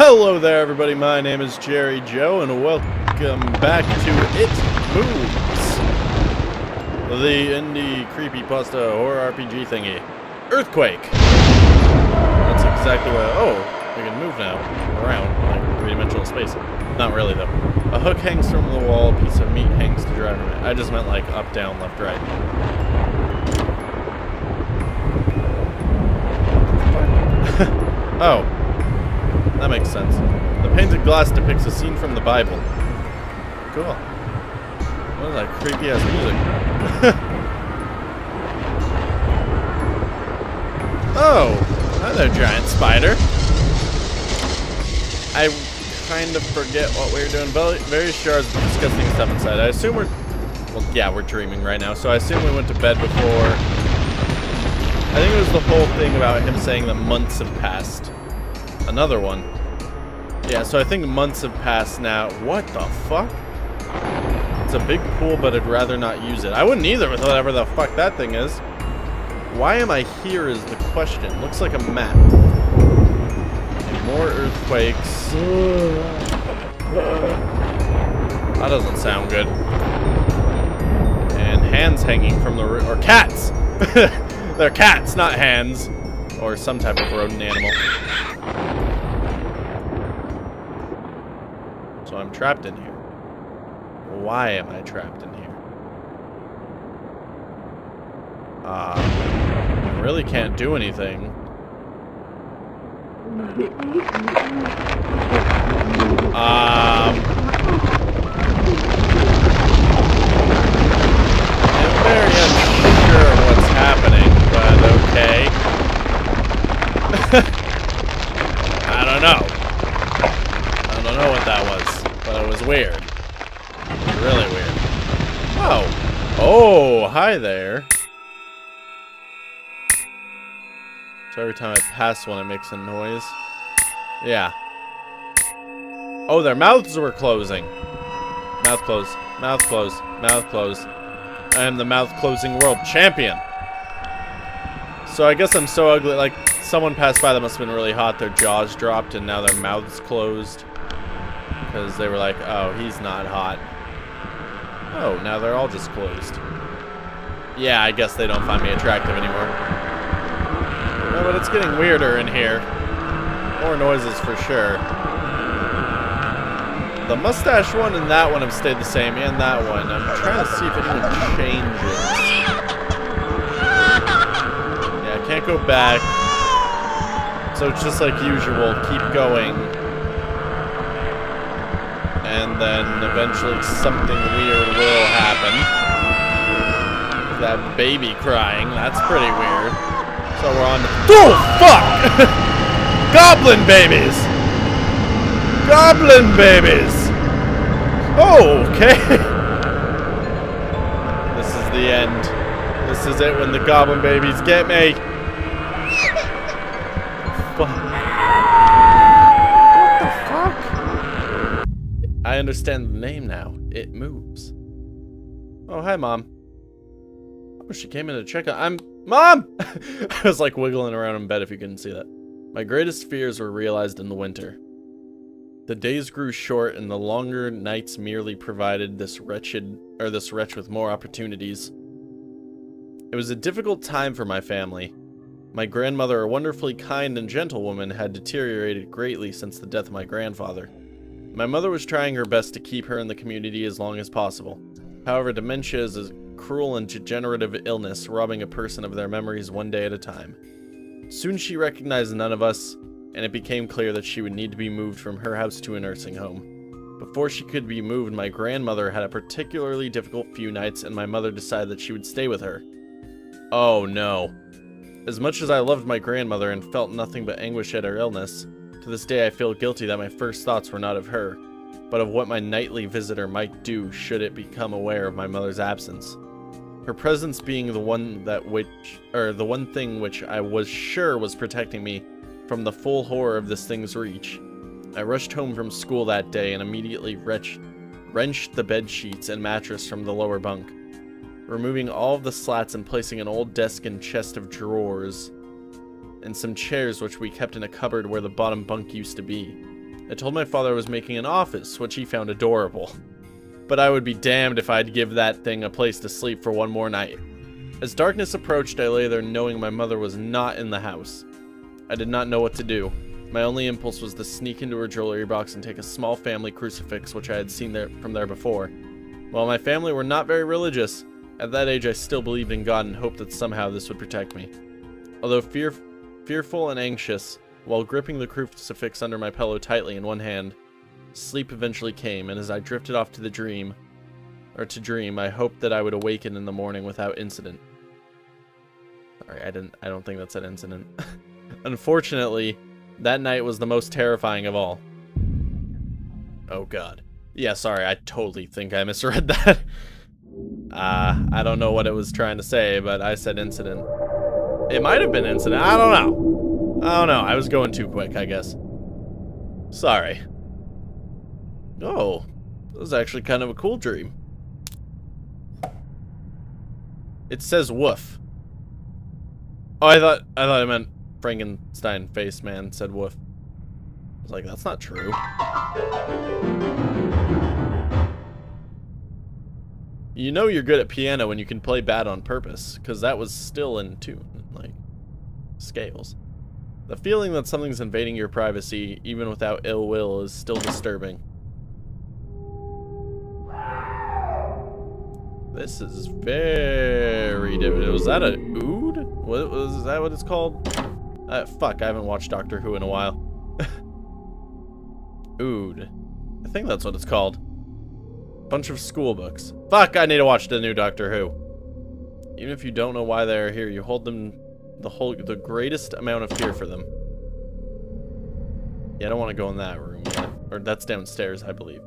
Hello there, everybody. My name is Jerry Joe, and welcome back to It Moves, the indie creepypasta horror RPG thingy. Earthquake. That's exactly what. Oh, we can move now around like three-dimensional space. Not really though. A hook hangs from the wall. A piece of meat hangs to dry from it. I just meant like up, down, left, right. Oh. That makes sense. The painted glass depicts a scene from the Bible. Cool. What is that creepy ass music? Oh! Hi there, giant spider. I kind of forget what we were doing. Various shards of disgusting stuff inside. I assume we're... Well, yeah, we're dreaming right now, so I assume we went to bed before. I think it was the whole thing about him saying that months have passed. Another one. Yeah, so I think months have passed now. What the fuck? It's a big pool, but I'd rather not use it. I wouldn't either with whatever the fuck that thing is. Why am I here is the question. Looks like a map. And more earthquakes. That doesn't sound good. And hands hanging from the roof. Or cats! They're cats, not hands. Or some type of rodent animal. So I'm trapped in here. Why am I trapped in here? I really can't do anything. I'm very unsure of what's happening, but okay. I don't know. I don't know what that was, but it was weird. Really weird. Oh. Oh, hi there. So every time I pass one, it makes a noise. Yeah. Oh, their mouths were closing. Mouth closed. Mouth closed. Mouth closed. I am the mouth closing world champion. So I guess I'm so ugly. Like, someone passed by that must have been really hot. Their jaws dropped, and now their mouths closed. Because they were like, oh, he's not hot. Oh, now they're all just closed. Yeah, I guess they don't find me attractive anymore. No, but it's getting weirder in here. More noises for sure. The mustache one and that one have stayed the same, and that one. I'm trying to see if anyone changes. Yeah, I can't go back. So it's just like usual, keep going. And then eventually something weird will happen. That baby crying, that's pretty weird. So we're on to... Oh, fuck! Goblin babies! Goblin babies! Oh, okay. This is the end. This is it when the goblin babies get me. Fuck. What the fuck? I understand the name now. It moves. Oh, hi, Mom. Oh, she came in to check on... Mom! I was like wiggling around in bed if you couldn't see that. My greatest fears were realized in the winter. The days grew short and the longer nights merely provided this wretch with more opportunities. It was a difficult time for my family. My grandmother, a wonderfully kind and gentle woman, had deteriorated greatly since the death of my grandfather. My mother was trying her best to keep her in the community as long as possible. However, dementia is a cruel and degenerative illness, robbing a person of their memories one day at a time. Soon she recognized none of us, and it became clear that she would need to be moved from her house to a nursing home. Before she could be moved, my grandmother had a particularly difficult few nights, and my mother decided that she would stay with her. Oh no. As much as I loved my grandmother and felt nothing but anguish at her illness, to this day I feel guilty that my first thoughts were not of her, but of what my nightly visitor might do should it become aware of my mother's absence. Her presence being the one thing which I was sure was protecting me from the full horror of this thing's reach. I rushed home from school that day and immediately wrenched the bed sheets and mattress from the lower bunk, removing all of the slats and placing an old desk and chest of drawers and some chairs which we kept in a cupboard where the bottom bunk used to be. I told my father I was making an office, which he found adorable. But I would be damned if I'd give that thing a place to sleep for one more night. As darkness approached, I lay there knowing my mother was not in the house. I did not know what to do. My only impulse was to sneak into her jewelry box and take a small family crucifix, which I had seen from there before. While my family were not very religious, at that age I still believed in God and hoped that somehow this would protect me. Although fearful and anxious, while gripping the crucifix under my pillow tightly in one hand, sleep eventually came, and as I drifted off to dream, I hoped that I would awaken in the morning without incident. Sorry, I don't think that said incident. Unfortunately, that night was the most terrifying of all. Oh god. Yeah, sorry, I totally think I misread that. I don't know what it was trying to say, but I said incident. It might have been incident, I don't know. I was going too quick, I guess. Sorry. Oh, that was actually kind of a cool dream. It says woof. Oh, I thought it meant Frankenstein face man said woof. I was like, that's not true. You know you're good at piano when you can play bad on purpose, because that was still in tune, like, scales. The feeling that something's invading your privacy, even without ill will, is still disturbing. This is very different. Was that a ood? Is that what it's called? Fuck, I haven't watched Doctor Who in a while. Ood. I think that's what it's called. Bunch of school books. Fuck, I need to watch the new Doctor Who. Even if you don't know why they're here, you hold them the greatest amount of fear for them. Yeah, I don't want to go in that room yet. Or that's downstairs, I believe.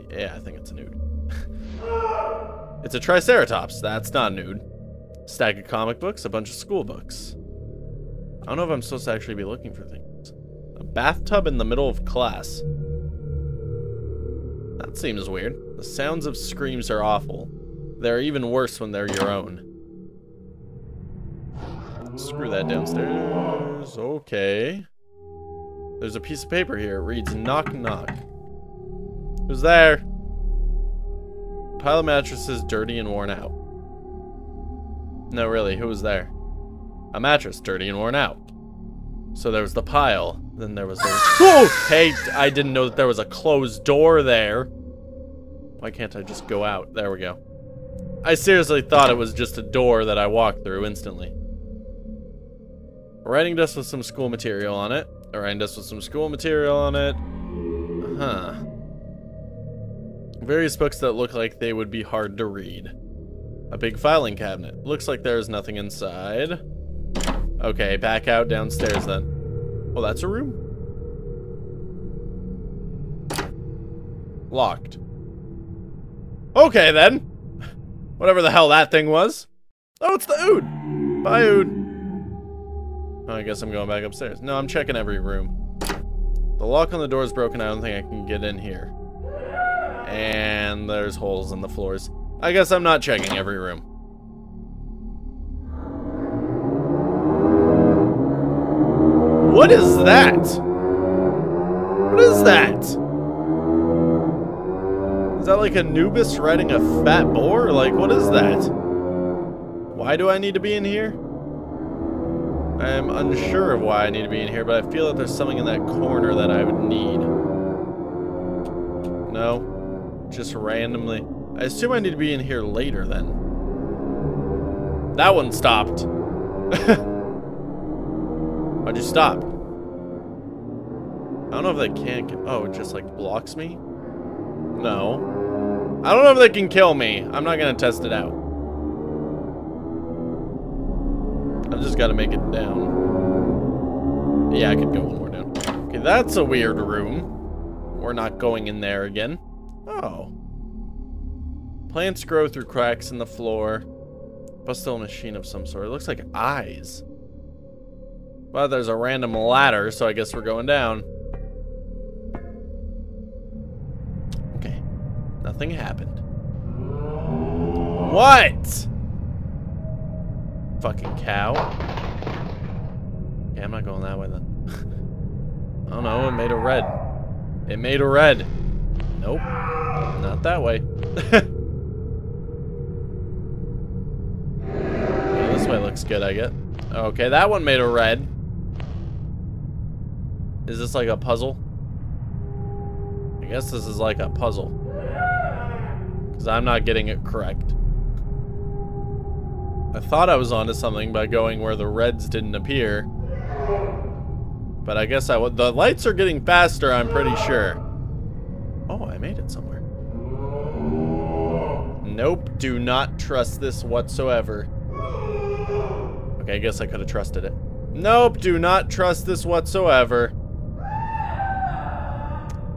Yeah, I think it's a nude. It's a triceratops. That's not a nude. Stack of comic books, a bunch of school books. I don't know if I'm supposed to actually be looking for things. A bathtub in the middle of class. That seems weird. The sounds of screams are awful. They're even worse when they're your own. Screw that downstairs. Okay. There's a piece of paper here. It reads, knock, knock. Who's there? Pile of mattresses, dirty and worn out. No, really, who was there? A mattress, dirty and worn out. So there was the pile. Then there was the... Whoa! Hey, I didn't know that there was a closed door there. Why can't I just go out? There we go. I seriously thought it was just a door that I walked through instantly. A writing desk with some school material on it. A writing desk with some school material on it. Huh. Various books that look like they would be hard to read. A big filing cabinet. Looks like there's nothing inside. Okay, back out downstairs then. Oh, that's a room? Locked. Okay then. Whatever the hell that thing was. Oh, it's the Ood. Bye, Ood. Oh, I guess I'm going back upstairs. No, I'm checking every room. The lock on the door is broken. I don't think I can get in here. And there's holes in the floors. I guess I'm not checking every room. What is that? What is that? Is that like Anubis riding a fat boar? Like, what is that? Why do I need to be in here? I am unsure of why I need to be in here, but I feel that there's something in that corner that I would need. No. Just randomly. I assume I need to be in here later then. That one stopped. Why'd you stop? I don't know if they can. Oh, it just like blocks me? No. I don't know if they can kill me. I'm not gonna test it out. I've just gotta make it down. Yeah, I could go one more down. Okay, that's a weird room. We're not going in there again. Oh. Plants grow through cracks in the floor. Bustle machine of some sort. It looks like eyes. Well, there's a random ladder, so I guess we're going down. Okay. Nothing happened. What? Fucking cow. Yeah, I'm not going that way then. Oh no, it made a red. It made a red. Nope. Not that way. Yeah, this way looks good, I get. Okay, that one made a red. Is this like a puzzle? I guess this is like a puzzle. Because I'm not getting it correct. I thought I was onto something by going where the reds didn't appear. But I guess I would. The lights are getting faster, I'm pretty sure. Oh, I made it somewhere. Nope, do not trust this whatsoever. Okay, I guess I could have trusted it. Nope, do not trust this whatsoever.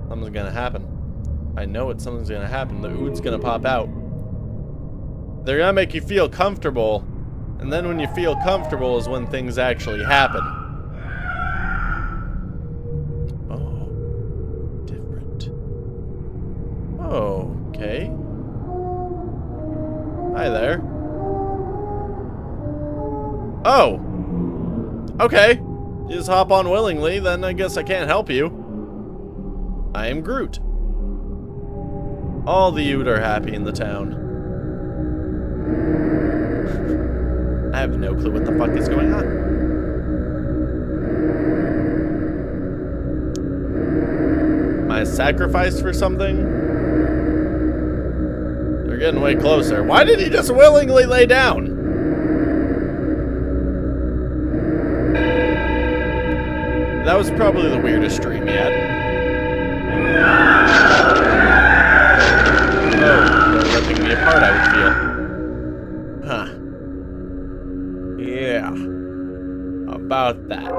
Something's gonna happen. I know something's gonna happen. The ood's gonna pop out. They're gonna make you feel comfortable, and then when you feel comfortable is when things actually happen. Oh, different. Okay. Hi there. Oh. Okay. You just hop on willingly, then I guess I can't help you. I am Groot. All the Ood are happy in the town. I have no clue what the fuck is going on. Am I sacrificed for something? They're getting way closer. Why did he just willingly lay down? That was probably the weirdest dream yet. Oh, they're ripping me apart, I would feel. Huh. Yeah. About that.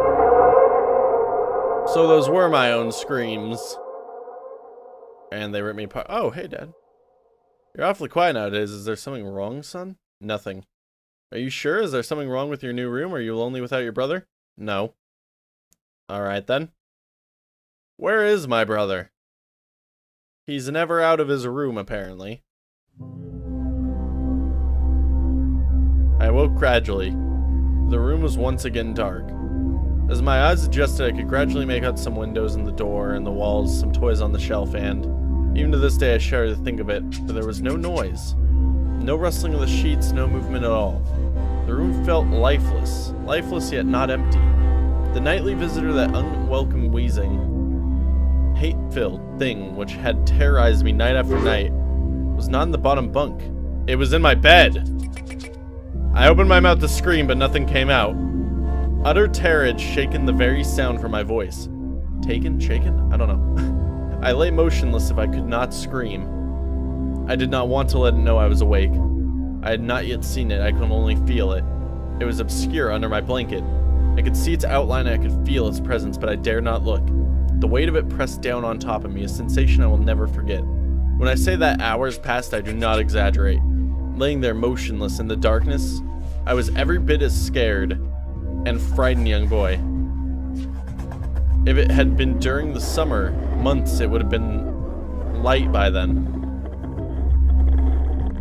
So those were my own screams. And they ripped me apart. Oh, hey, Dad. You're awfully quiet nowadays. Is there something wrong, son? Nothing. Are you sure? Is there something wrong with your new room? Are you lonely without your brother? No. Alright then. Where is my brother? He's never out of his room, apparently. I awoke gradually. The room was once again dark. As my eyes adjusted, I could gradually make out some windows in the door and the walls, some toys on the shelf, and even to this day I shudder to think of it, for there was no noise. No rustling of the sheets, no movement at all. The room felt lifeless. Lifeless yet not empty. The nightly visitor, that unwelcome wheezing, hate-filled thing which had terrorized me night after night, was not in the bottom bunk. It was in my bed. I opened my mouth to scream, but nothing came out. Utter terror had shaken the very sound from my voice. Taken? Shaken? I don't know. I lay motionless if I could not scream. I did not want to let it know I was awake. I had not yet seen it, I could only feel it. It was obscure under my blanket. I could see its outline and I could feel its presence, but I dared not look. The weight of it pressed down on top of me, a sensation I will never forget. When I say that hours passed, I do not exaggerate. Laying there motionless in the darkness, I was every bit as scared and frightened young boy. If it had been during the summer months, it would have been light by then.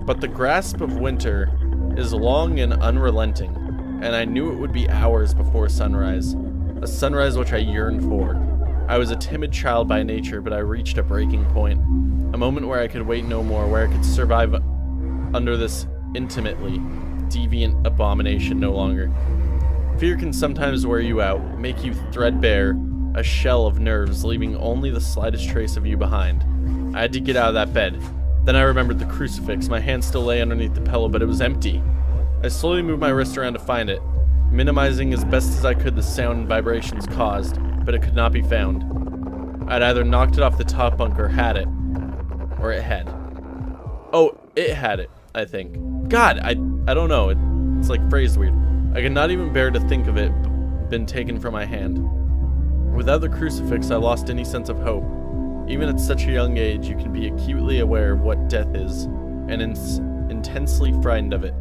But the grasp of winter is long and unrelenting, and I knew it would be hours before sunrise, a sunrise which I yearned for. I was a timid child by nature, but I reached a breaking point, a moment where I could wait no more, where I could survive under this intimately deviant abomination no longer. Fear can sometimes wear you out, make you threadbare, a shell of nerves, leaving only the slightest trace of you behind. I had to get out of that bed. Then I remembered the crucifix. My hand still lay underneath the pillow, but it was empty. I slowly moved my wrist around to find it, minimizing as best as I could the sound and vibrations caused, but it could not be found. I'd either knocked it off the top bunk or had it. Or it had. Oh, it had it, I think. God, I don't know. It's like phrased weird. I could not even bear to think of it been taken from my hand. Without the crucifix, I lost any sense of hope. Even at such a young age, you can be acutely aware of what death is, and intensely frightened of it.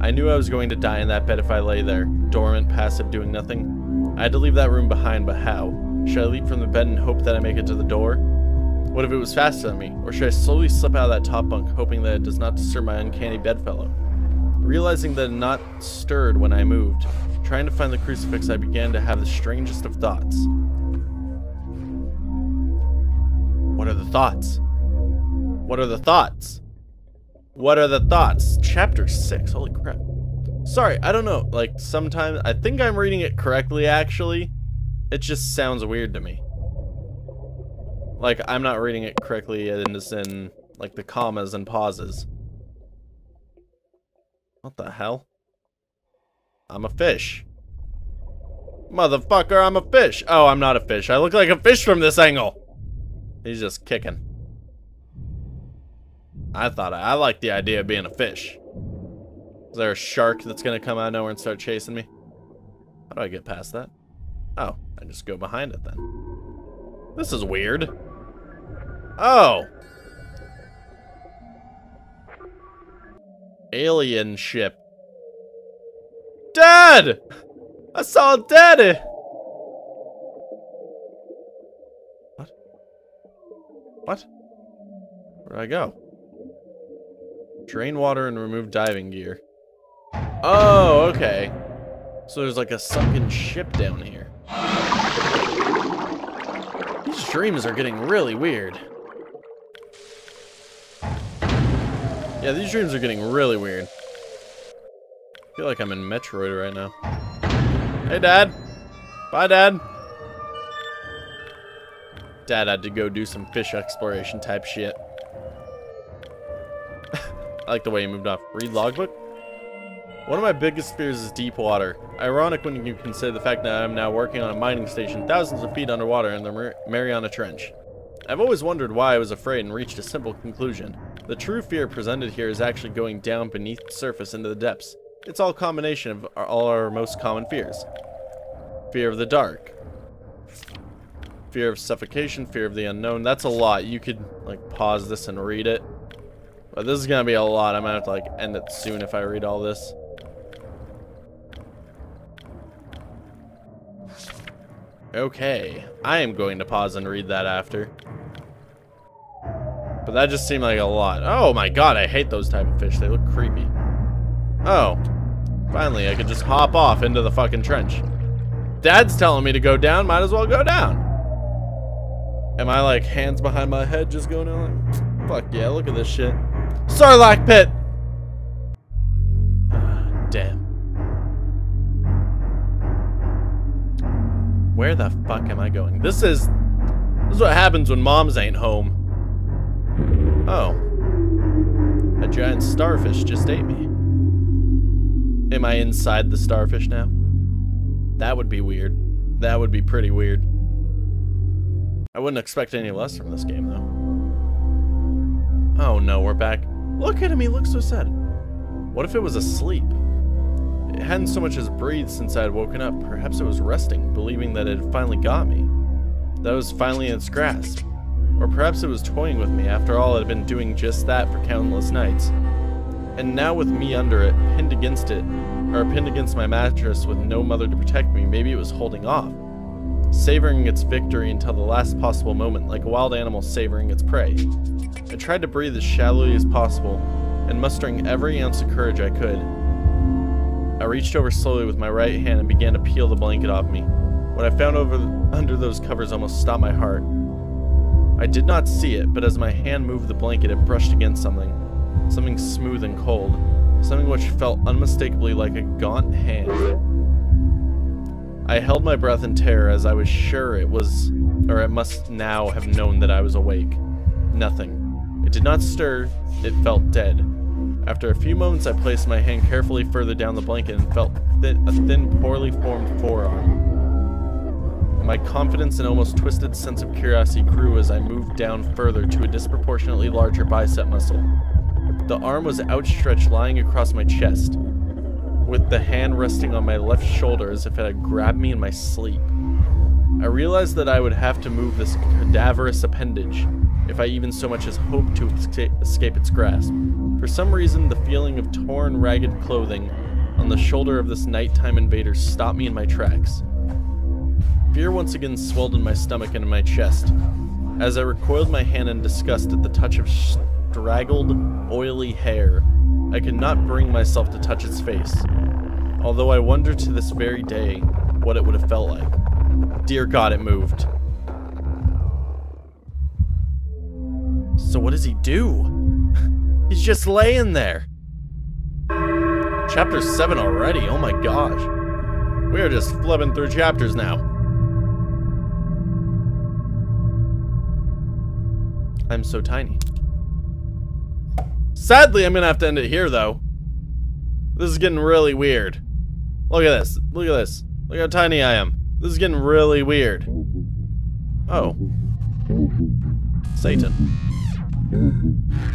I knew I was going to die in that bed if I lay there, dormant, passive, doing nothing. I had to leave that room behind, but how? Should I leap from the bed and hope that I make it to the door? What if it was faster than me? Or should I slowly slip out of that top bunk, hoping that it does not disturb my uncanny bedfellow? Realizing that it had not stirred when I moved, trying to find the crucifix, I began to have the strangest of thoughts. thoughts? What are the thoughts? What are the thoughts? Chapter 6. Holy crap. Sorry, I don't know. Like, sometimes I think I'm reading it correctly, actually. It just sounds weird to me. Like, I'm not reading it correctly in like, the commas and pauses. What the hell? I'm a fish. Motherfucker, I'm a fish. Oh, I'm not a fish. I look like a fish from this angle. He's just kicking. I like the idea of being a fish. Is there a shark that's gonna come out of nowhere and start chasing me? How do I get past that? Oh, I just go behind it then. This is weird. Oh. Alien ship. Dad! I saw Daddy! What? What? Where'd I go? Drain water and remove diving gear. Oh, okay. So there's like a sunken ship down here. These dreams are getting really weird. Yeah, these dreams are getting really weird. I feel like I'm in Metroid right now. Hey, Dad. Bye, Dad. Dad had to go do some fish exploration type shit. I like the way he moved off. Read logbook? One of my biggest fears is deep water. Ironic when you consider the fact that I'm now working on a mining station thousands of feet underwater in the Mariana Trench. I've always wondered why I was afraid and reached a simple conclusion. The true fear presented here is actually going down beneath the surface into the depths. It's all a combination of all our most common fears. Fear of the dark. Fear of suffocation, fear of the unknown. That's a lot. You could, like, pause this and read it. But this is gonna be a lot. I'm gonna have to, like, end it soon if I read all this. Okay. I am going to pause and read that after. But that just seemed like a lot. Oh my god, I hate those type of fish. They look creepy. Oh. Finally, I could just hop off into the fucking trench. Dad's telling me to go down. Might as well go down. Am I like hands behind my head just going down? Like, fuck yeah, look at this shit. Sarlacc pit! Damn. Where the fuck am I going? This is what happens when moms ain't home. Oh. A giant starfish just ate me. Am I inside the starfish now? That would be weird. That would be pretty weird. I wouldn't expect any less from this game, though. Oh no, we're back. Look at him, he looks so sad. What if it was asleep? It hadn't so much as breathed since I had woken up. Perhaps it was resting, believing that it had finally got me. That I was finally in its grasp. Or perhaps it was toying with me. After all, it had been doing just that for countless nights. And now with me under it, pinned against it, or pinned against my mattress with no mother to protect me, maybe it was holding off. Savoring its victory until the last possible moment, like a wild animal savoring its prey. I tried to breathe as shallowly as possible, and mustering every ounce of courage I could, I reached over slowly with my right hand and began to peel the blanket off me. What I found under those covers almost stopped my heart. I did not see it, but as my hand moved the blanket, it brushed against something. Something smooth and cold. Something which felt unmistakably like a gaunt hand. I held my breath in terror as I was sure it must now have known that I was awake. Nothing. It did not stir, it felt dead. After a few moments, I placed my hand carefully further down the blanket and felt a thin, poorly formed forearm. My confidence and almost twisted sense of curiosity grew as I moved down further to a disproportionately larger bicep muscle. The arm was outstretched, lying across my chest, with the hand resting on my left shoulder as if it had grabbed me in my sleep. I realized that I would have to move this cadaverous appendage if I even so much as hoped to escape its grasp. For some reason, the feeling of torn, ragged clothing on the shoulder of this nighttime invader stopped me in my tracks. Fear once again swelled in my stomach and in my chest, as I recoiled my hand in disgust at the touch of straggled, oily hair. I could not bring myself to touch its face, although I wonder to this very day what it would have felt like. Dear God, it moved. So what does he do? He's just laying there. Chapter 7 already, oh my gosh. We are just flipping through chapters now. I'm so tiny. Sadly, I'm gonna have to end it here, though. This is getting really weird. Look at this. Look at this. Look how tiny I am. This is getting really weird. Oh. Satan.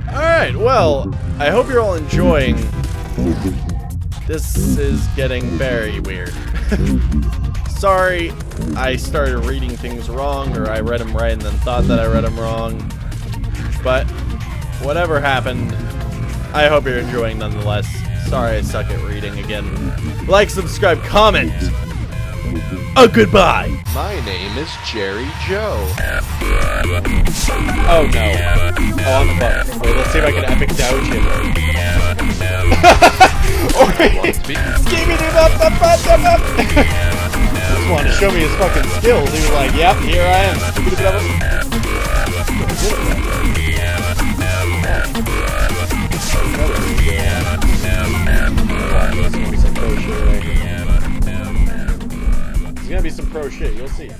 Alright, well, I hope you're all enjoying. This is getting very weird. Sorry, I started reading things wrong, or I read them right and then thought that I read them wrong. But, whatever happened, I hope you're enjoying nonetheless. Sorry I suck at reading again. Like, subscribe, comment! Goodbye! My name is Jerry Joe. Oh no. Oh, on the button. Wait, let's see if I can epic douge him. Just wanted to show me his fucking skills. He was like, yep, here I am. There's gonna be some pro shit, you'll see.